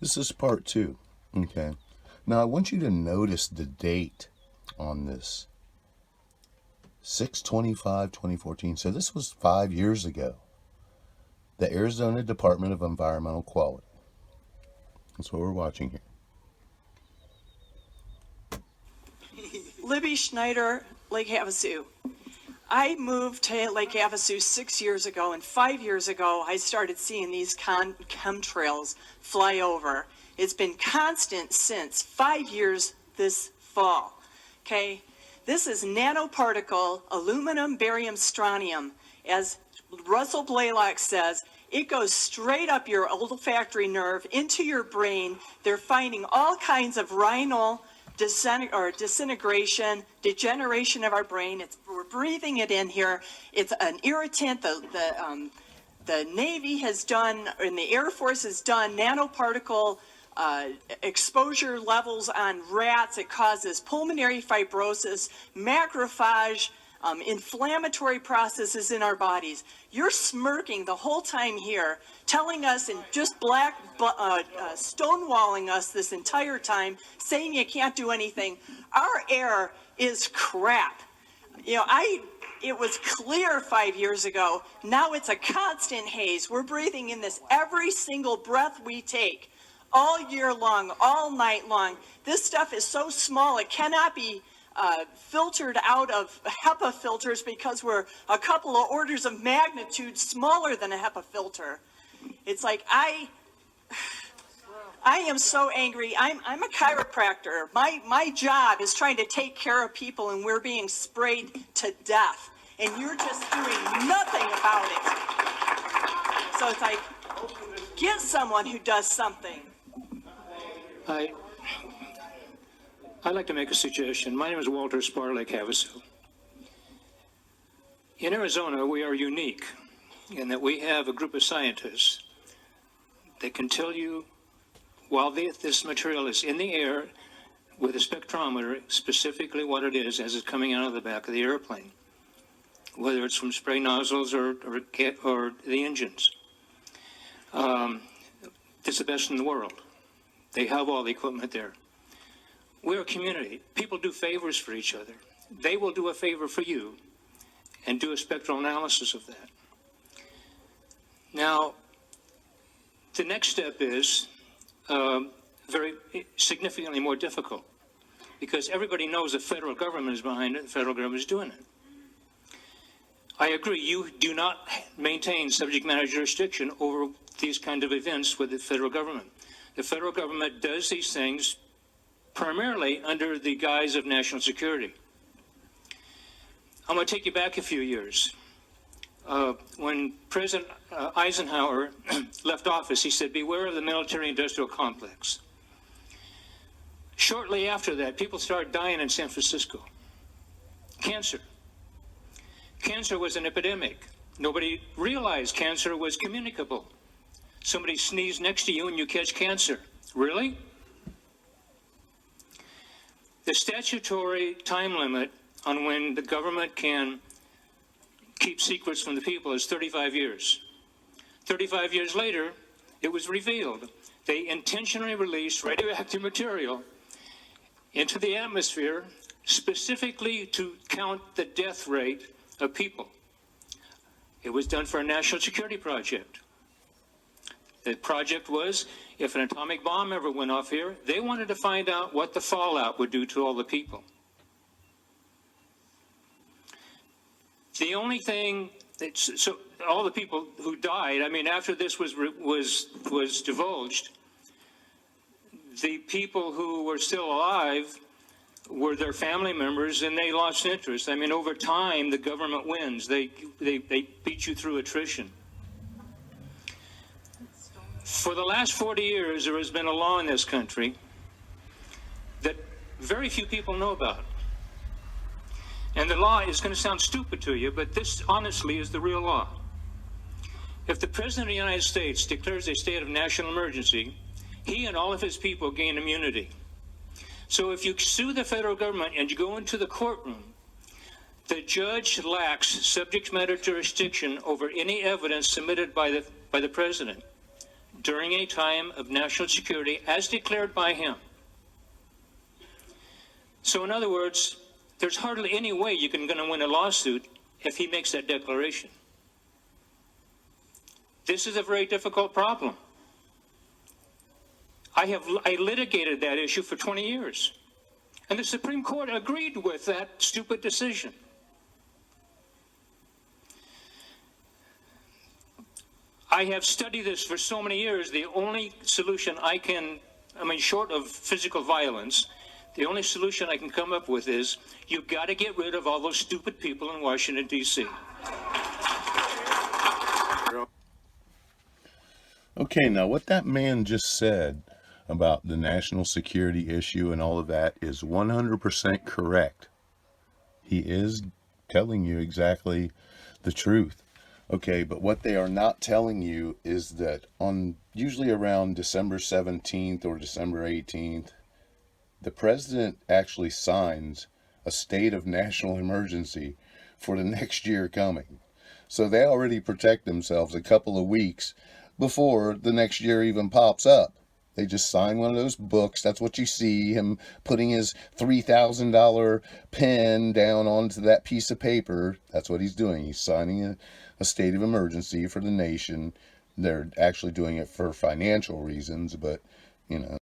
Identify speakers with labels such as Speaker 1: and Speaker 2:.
Speaker 1: This is part two. Okay. Now I want you to notice the date on this. 6/25/2014. So this was 5 years ago. The Arizona Department of Environmental Quality. That's what we're watching here.
Speaker 2: Libby Schneider, Lake Havasu. I moved to Lake Havasu 6 years ago, and 5 years ago, I started seeing these chemtrails fly over. It's been constant since 5 years this fall. Okay, this is nanoparticle aluminum, barium, strontium. As Russell Blaylock says, it goes straight up your olfactory nerve into your brain. They're finding all kinds of rhinal disintegration, degeneration of our brain. We're breathing it in here. It's an irritant. The Navy has done, and the Air Force has done nanoparticle exposure levels on rats. It causes pulmonary fibrosis, macrophage, inflammatory processes in our bodies. You're smirking the whole time here, telling us and just stonewalling us this entire time, saying you can't do anything. Our air is crap. You know, it was clear 5 years ago. Now it's a constant haze. We're breathing in this every single breath we take, all year long, all night long. This stuff is so small, it cannot be filtered out of HEPA filters because we're a couple of orders of magnitude smaller than a HEPA filter. It's like I am so angry. I'm a chiropractor. My job is trying to take care of people, and we're being sprayed to death, and you're just doing nothing about it. So it's like, get someone who does something.
Speaker 3: I'd like to make a suggestion. My name is Walter Spar, Lake Havasu. In Arizona, we are unique in that we have a group of scientists that can tell you while this material is in the air with a spectrometer specifically what it is as it's coming out of the back of the airplane, whether it's from spray nozzles or the engines. It's the best in the world. They have all the equipment there. We're a community. People do favors for each other. They will do a favor for you and do a spectral analysis of that. Now, the next step is very significantly more difficult because everybody knows the federal government is behind it, the federal government is doing it. I agree, you do not maintain subject matter jurisdiction over these kind of events with the federal government. The federal government does these things primarily under the guise of national security. I'm going to take you back a few years. When President Eisenhower left office, he said, beware of the military-industrial complex. Shortly after that, people started dying in San Francisco. Cancer. Cancer was an epidemic. Nobody realized cancer was communicable. Somebody sneezed next to you and you catch cancer. Really? The statutory time limit on when the government can keep secrets from the people is 35 years. 35 years later, it was revealed. They intentionally released radioactive material into the atmosphere specifically to count the death rate of people. It was done for a national security project. The project was, if an atomic bomb ever went off here, they wanted to find out what the fallout would do to all the people. The only thing that, so all the people who died, I mean, after this was divulged, the people who were still alive were their family members, and they lost interest. I mean, over time, the government wins. They beat you through attrition. For the last 40 years, there has been a law in this country that very few people know about. And the law is going to sound stupid to you, but this honestly is the real law. If the President of the United States declares a state of national emergency, he and all of his people gain immunity. So if you sue the federal government and you go into the courtroom, the judge lacks subject matter jurisdiction over any evidence submitted by the president. during a time of national security as declared by him. So in other words, there's hardly any way you're going to win a lawsuit if he makes that declaration. This is a very difficult problem. I litigated that issue for 20 years, and the Supreme Court agreed with that stupid decision. I have studied this for so many years. The only solution short of physical violence, the only solution I can come up with is you've got to get rid of all those stupid people in Washington, D.C.
Speaker 1: Okay, now what that man just said about the national security issue and all of that is 100% correct. He is telling you exactly the truth. Okay, but what they are not telling you is that on usually around December 17th or December 18th, the president actually signs a state of national emergency for the next year coming. So they already protect themselves a couple of weeks before the next year even pops up. They just sign one of those books. That's what you see, him putting his $3,000 pen down onto that piece of paper. That's what he's doing. He's signing a state of emergency for the nation. They're actually doing it for financial reasons, but, you know.